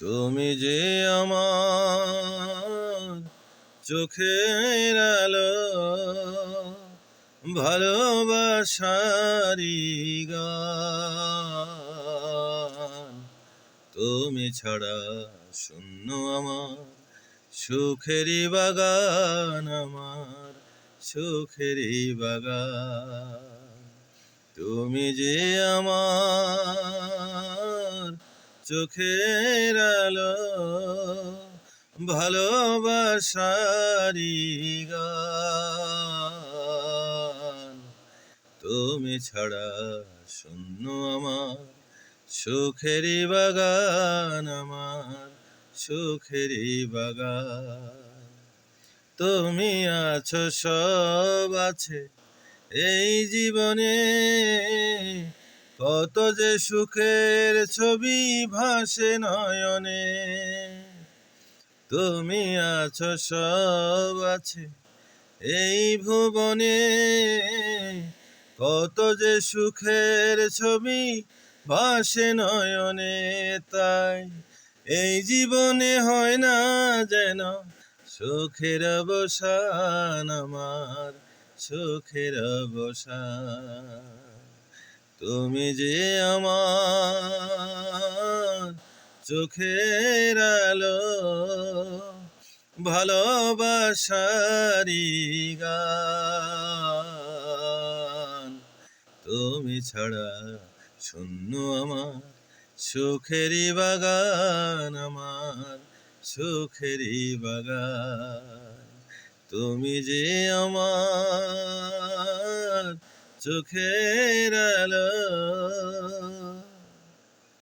তুমি যে আমার চোখের আলো, ভালোবাসারি গান। তুমি ছাড়া শূন্য আমার সুখেরই বাগান, আমার সুখেরই বাগান। তুমি যে আমার চোখের আলো, ভালোবাসারি গান। তুমি ছাড়া শূন্য আমার সুখেরই বাগান, আমার সুখেরই বাগান। তুমি আছো, সব আছে এই জীবনে, কত যে সুখের ছবি ভাসে নয়নে। তুমি আছো, সব আছে এই ভুবনে, কত যে সুখের ছবি ভাসে নয়নে। তাই এই জীবনে হয় না যেন সুখের অবসান, আমার সুখের অবসান। তুমি যে আমার চোখের আলো, ভালোবাসারি গান। তুমি ছাড়া শূন্য আমার সুখেরই বাগান, আমার সুখেরই বাগান। তুমি যে আমার চোখের আলো।